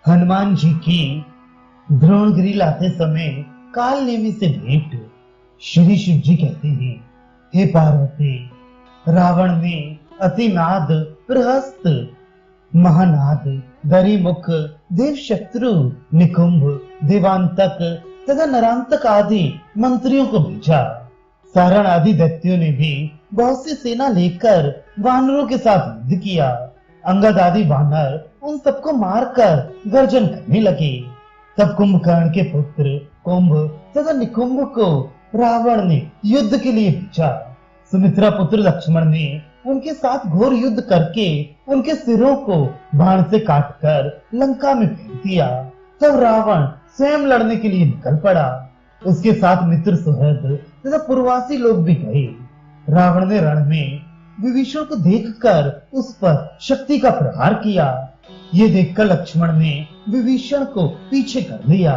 हनुमान जी की द्रोणगिरी लाते समय काल नेमी से भेंट। श्री शिव जी कहते हैं, हे पार्वती, रावण ने अतिनाद प्रहस्त महानाद दरिमुख देव शत्रु निकुंभ देवांतक तथा नरांतक आदि मंत्रियों को भेजा। सारण आदि दैत्यों ने भी बहुत सी सेना लेकर वानरों के साथ युद्ध किया। अंगद आदि वानर उन सबको मारकर गर्जन करने लगे। तब कुंभकर्ण के पुत्र कुंभ तथा निकुंभ को रावण ने युद्ध के लिए भेजा। सुमित्रा पुत्र लक्ष्मण ने उनके साथ घोर युद्ध करके उनके सिरों को बाण से काटकर लंका में फेंक दिया। तब रावण स्वयं लड़ने के लिए निकल पड़ा। उसके साथ मित्र सुहृद तथा पूर्ववासी लोग भी गए। रावण ने रण में विभीषण को देखकर उस पर शक्ति का प्रहार किया। ये देखकर लक्ष्मण ने विभीषण को पीछे कर लिया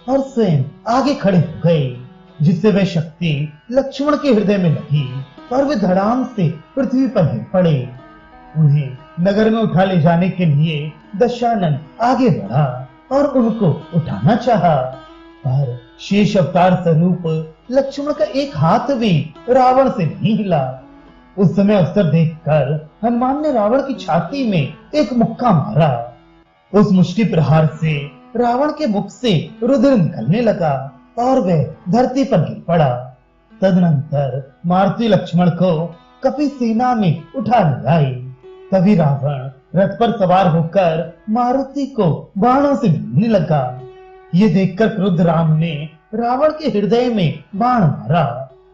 और स्वयं आगे खड़े हो गए, जिससे वह शक्ति लक्ष्मण के हृदय में लगी और वे धड़ाम से पृथ्वी पर गिर पड़े। उन्हें नगर में उठा ले जाने के लिए दशानन आगे बढ़ा और उनको उठाना चाहा, पर शेष अवतार स्वरूप लक्ष्मण का एक हाथ भी रावण से नहीं हिला। उस समय अवसर देखकर हनुमान ने रावण की छाती में एक मुक्का मारा। उस मुष्टि प्रहार से रावण के मुख से रुधिर निकलने लगा और वह धरती पर गिर पड़ा। तदनंतर मारुति लक्ष्मण को कपि सेना में उठा ले आई। तभी रावण रथ पर सवार होकर मारुति को बाणों से बीनने लगा। ये देखकर क्रुद्ध राम ने रावण के हृदय में बाण मारा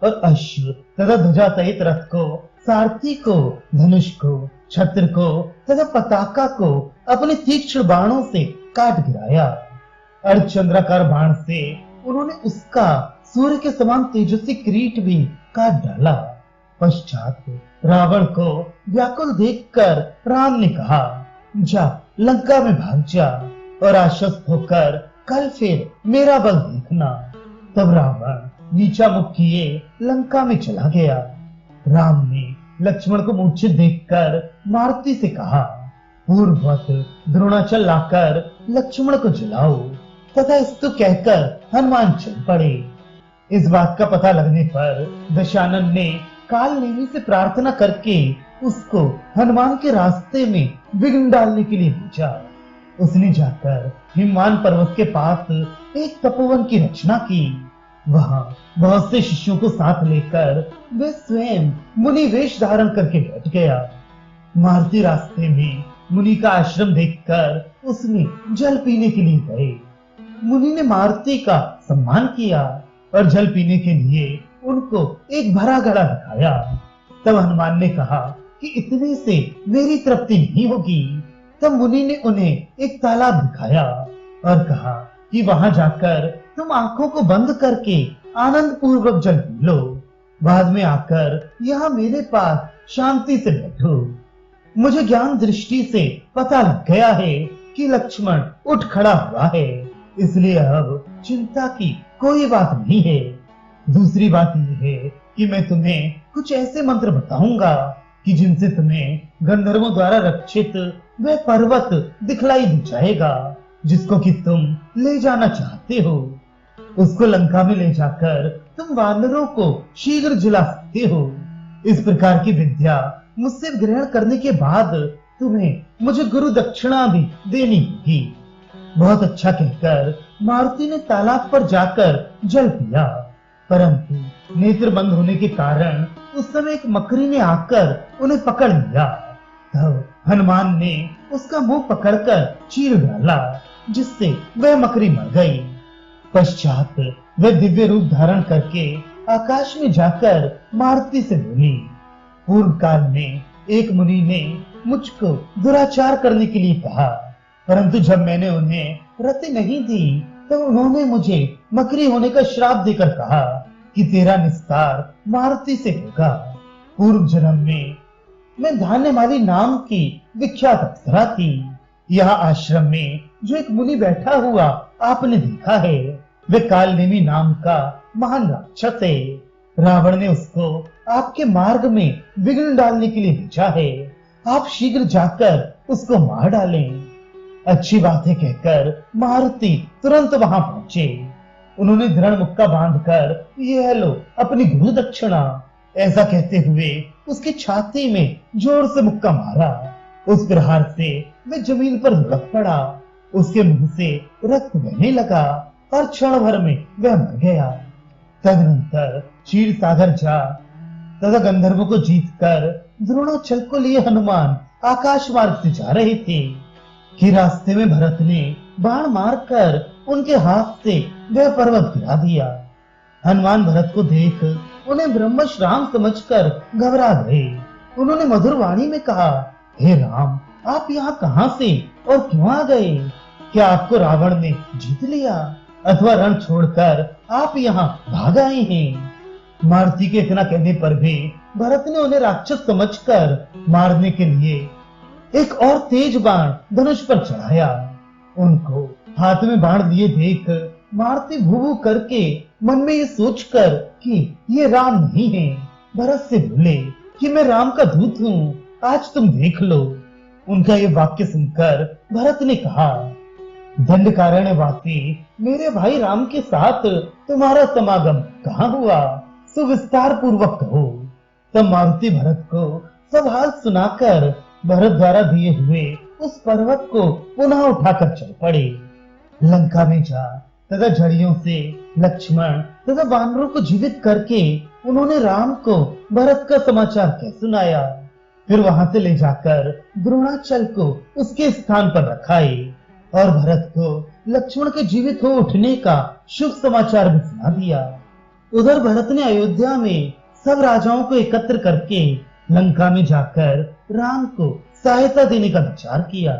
और अश्व तथा ध्वजा सहित रथ को, सारथी को, धनुष को, छत्र को तथा पताका को अपने तीक्ष्ण बाणों से काट गिराया। अर्धचंद्राकार बाण से उन्होंने उसका सूर्य के समान तेजस्वी किरीट भी काट डाला। पश्चात रावण को व्याकुल देखकर राम ने कहा, जा लंका में भाग जा और आश्वस्त होकर कल फिर मेरा बल देखना। तब रावण नीचा मुख किए लंका में चला गया। राम ने लक्ष्मण को मूर्छित देखकर मारुति से कहा, पूर्ववत द्रोणाचल लाकर लक्ष्मण को जलाओ तथा स्तु कहकर हनुमान चल पड़े। इस बात का पता लगने पर दशानन ने काल नेमी से प्रार्थना करके उसको हनुमान के रास्ते में विघ्न डालने के लिए भेजा। उसने जाकर हिमवान पर्वत के पास एक तपोवन की रचना की। वहां बहुत से शिष्यों को साथ लेकर वे स्वयं मुनि वेश धारण करके बैठ गया। मारुति रास्ते में मुनि का आश्रम देखकर उसने जल पीने के लिए गए। मुनि ने मारुति का सम्मान किया और जल पीने के लिए उनको एक भरा घड़ा दिखाया। तब हनुमान ने कहा कि इतने से मेरी तृप्ति नहीं होगी। तब मुनि ने उन्हें एक तालाब दिखाया और कहा कि वहां जाकर तुम आंखों को बंद करके आनंद पूर्वक जल पी लो। बाद में आकर यहाँ मेरे पास शांति से बैठो। मुझे ज्ञान दृष्टि से पता लग गया है कि लक्ष्मण उठ खड़ा हुआ है, इसलिए अब चिंता की कोई बात नहीं है। दूसरी बात यह है कि मैं तुम्हें कुछ ऐसे मंत्र बताऊंगा कि जिनसे तुम्हें गंधर्वों द्वारा रक्षित वह पर्वत दिखलाई दी जाएगा जिसको कि तुम ले जाना चाहते हो। उसको लंका में ले जाकर तुम वानरों को शीघ्र जला सकते हो। इस प्रकार की विद्या मुझसे ग्रहण करने के बाद तुम्हें मुझे गुरु दक्षिणा भी देनी होगी। बहुत अच्छा कहकर मारुति ने तालाब पर जाकर जल पिया, परंतु नेत्र बंद होने के कारण उस समय एक मकड़ी ने आकर उन्हें पकड़ लिया। तब हनुमान ने उसका मुंह पकड़कर चीर डाला, जिससे वह मकड़ी मर गई। पश्चात वह दिव्य रूप धारण करके आकाश में जाकर मारुति से बोली, पूर्व काल में एक मुनि ने मुझको दुराचार करने के लिए कहा, परंतु जब मैंने उन्हें रति नहीं दी तो उन्होंने मुझे मकड़ी होने का श्राप देकर कहा कि तेरा निस्तार मारुति से होगा। पूर्व जन्म में मैं धान्यमाली नाम की विख्यात अप्सरा थी। यहाँ आश्रम में जो एक मुनि बैठा हुआ आपने देखा है, वह काल नेमी नाम का महान राक्षस है। रावण ने उसको आपके मार्ग में विघ्न डालने के लिए भेजा है। आप शीघ्र जाकर उसको मार डालें। अच्छी बातें कहकर मारुति तुरंत वहां पहुंचे। उन्होंने दृढ़ मुक्का बांधकर ये लो अपनी गुरु दक्षिणा ऐसा कहते हुए उसकी छाती में जोर से मुक्का मारा। उस प्रहार से वह जमीन पर लुढ़क पड़ा। उसके मुंह से रक्त बहने लगा और क्षण भर में वह मर गया। तदनंतर क्षीर सागर जा तथा गंधर्वों को जीतकर द्रोणाचल को लिए हनुमान आकाश मार्ग से जा रहे थे कि रास्ते में भरत ने बाण मारकर उनके हाथ से वह पर्वत गिरा दिया। हनुमान भरत को देख उन्हें ब्रह्मश्राम समझकर घबरा गए। उन्होंने मधुर वाणी में कहा, हे राम, आप यहाँ कहाँ से और क्यों आ गए? क्या आपको रावण ने जीत लिया अथवा रण छोड़कर आप यहाँ भाग आए हैं? मारुति के इतना कहने पर भी भरत ने उन्हें राक्षस समझकर मारने के लिए एक और तेज बाण धनुष पर चढ़ाया। उनको हाथ में बाण लिए देख मारुति भू भू करके मन में ये सोचकर कि ये राम नहीं है, भरत से बोले कि मैं राम का दूत हूँ, आज तुम देख लो। उनका ये वाक्य सुनकर भरत ने कहा, दंडकारण्यवासी मेरे भाई राम के साथ तुम्हारा समागम कहाँ हुआ? सुविस्तार पूर्वक कहो। तब मारुति भरत को सब हाल सुनाकर भरत द्वारा दिए हुए उस पर्वत को पुनः उठाकर चल पड़े। लंका में जा तथा झड़ियों से लक्ष्मण तथा वानरों को जीवित करके उन्होंने राम को भरत का समाचार कह सुनाया। फिर वहां से ले जाकर द्रोणाचल को उसके स्थान पर रखाए और भरत को लक्ष्मण के जीवित हो उठने का शुभ समाचार भी सुना दिया। उधर भरत ने अयोध्या में सब राजाओं को एकत्र करके लंका में जाकर राम को सहायता देने का विचार किया।